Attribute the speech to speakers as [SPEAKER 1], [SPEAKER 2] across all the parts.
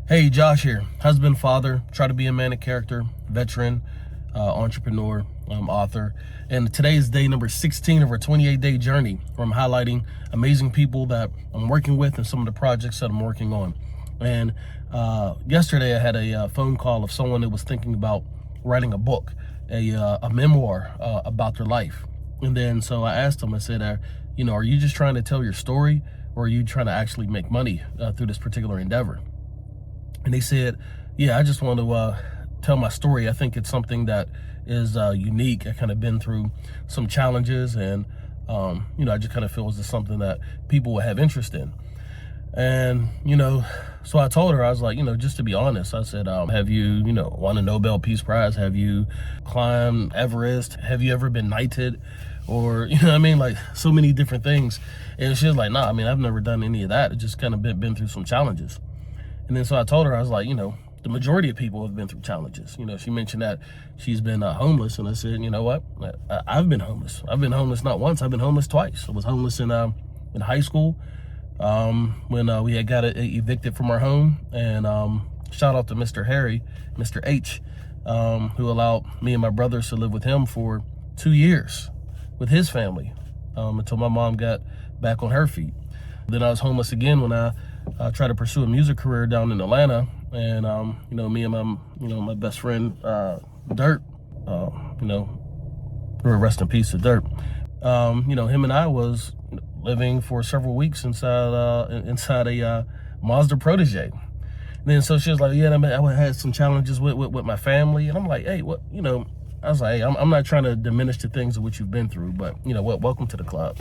[SPEAKER 1] Hey, Josh here. Husband, father, try to be a man of character, veteran, entrepreneur, author. And today is day number 16 of our 28-day journey where I'm highlighting amazing people that I'm working with and some of the projects that I'm working on. And yesterday I had a phone call of someone that was thinking about writing a book, a memoir about their life. And then so I asked them, I said, are you just trying to tell your story, or are you trying to actually make money through this particular endeavor? And they said, yeah, I just want to tell my story. I think it's something that is unique. I kind of been through some challenges, and I just kind of feel it's something that people will have interest in. And so I told her, I was like, just to be honest, I said, have you won a Nobel Peace Prize? Have you climbed Everest? Have you ever been knighted? Or like so many different things. And she was like, nah, I've never done any of that. It just kind of been through some challenges. And then so I told her, I was like, the majority of people have been through challenges. She mentioned that she's been homeless. And I said, you know what? I've been homeless. I've been homeless not once, I've been homeless twice. I was homeless in high school when we had got evicted from our home. And shout out to Mr. H, who allowed me and my brothers to live with him for 2 years with his family until my mom got back on her feet. Then I was homeless again when I tried to pursue a music career down in Atlanta, and me and my best friend Dirt, rest in peace to Dirt. Him and I was living for several weeks inside a Mazda Protege. And then so she was like, yeah, I had some challenges with my family, and I'm like, hey, what, I was like, hey, I'm not trying to diminish the things of what you've been through, but welcome to the club.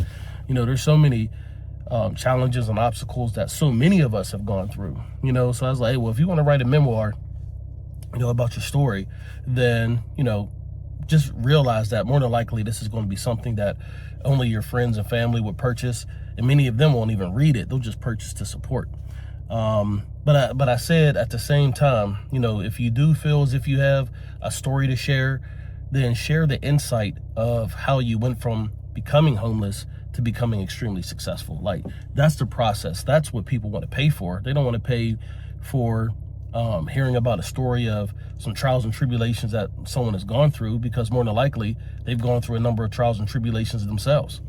[SPEAKER 1] There's so many challenges and obstacles that so many of us have gone through, so I was like, hey, well, if you want to write a memoir, about your story, then, just realize that more than likely this is going to be something that only your friends and family would purchase, and many of them won't even read it. They'll just purchase to support. But I said at the same time, if you do feel as if you have a story to share, then share the insight of how you went from becoming homeless to becoming extremely successful. Like, that's the process. That's what people want to pay for. They don't want to pay for hearing about a story of some trials and tribulations that someone has gone through, because more than likely they've gone through a number of trials and tribulations themselves.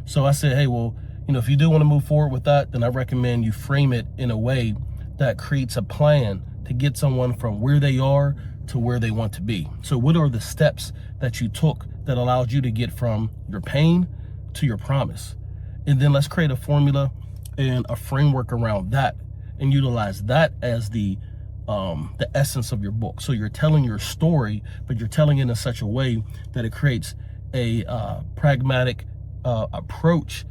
[SPEAKER 1] So I said, hey, well, if you do want to move forward with that, then I recommend you frame it in a way that creates a plan to get someone from where they are to where they want to be. So what are the steps that you took that allowed you to get from your pain to your promise? And then let's create a formula and a framework around that and utilize that as the essence of your book. So you're telling your story, but you're telling it in such a way that it creates a pragmatic approach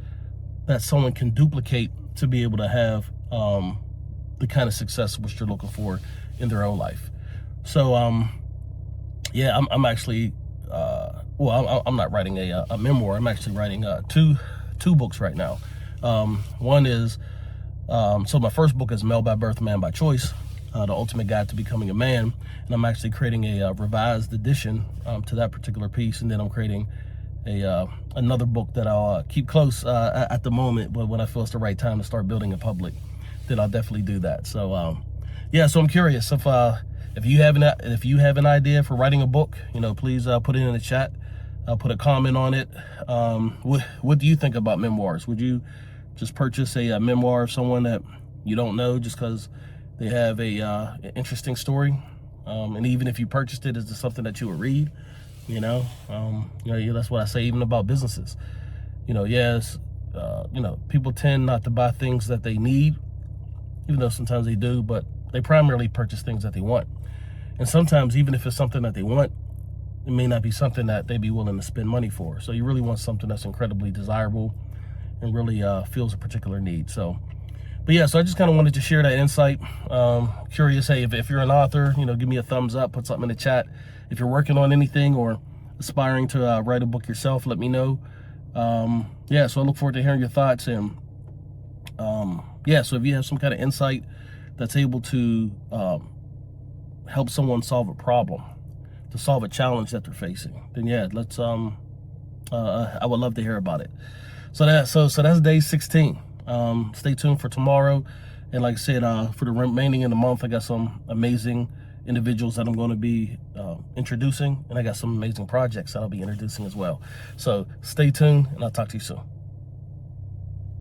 [SPEAKER 1] that someone can duplicate to be able to have the kind of success which you're looking for in their own life. So yeah, I'm actually I'm not writing a memoir. I'm actually writing two books right now. One is so my first book is Male by Birth, Man by Choice, the ultimate guide to becoming a man, and I'm actually creating a revised edition to that particular piece. And then I'm creating another book that I'll keep close at the moment, but when I feel it's the right time to start building in public, then I'll definitely do that. So yeah, so I'm curious if you have an idea for writing a book, please put it in the chat. Put a comment on it. What do you think about memoirs? Would you just purchase a memoir of someone that you don't know just because they have an interesting story? And even if you purchased it, is this something that you would read? That's what I say even about businesses. Yes, people tend not to buy things that they need, even though sometimes they do, but they primarily purchase things that they want. And sometimes, even if it's something that they want, it may not be something that they'd be willing to spend money for. So you really want something that's incredibly desirable and really fills a particular need. So, but yeah, so I just kind of wanted to share that insight. Curious, hey, if you're an author, give me a thumbs up, put something in the chat. If you're working on anything or aspiring to write a book yourself, let me know. Yeah, so I look forward to hearing your thoughts. And yeah, so if you have some kind of insight that's able to help someone solve a problem, to solve a challenge that they're facing, then yeah, let's I would love to hear about it. So that's day 16. Stay tuned for tomorrow, And like I said, for the remaining in the month, I got some amazing individuals that I'm going to be introducing, and I got some amazing projects that I'll be introducing as well. So stay tuned, and I'll talk to you soon.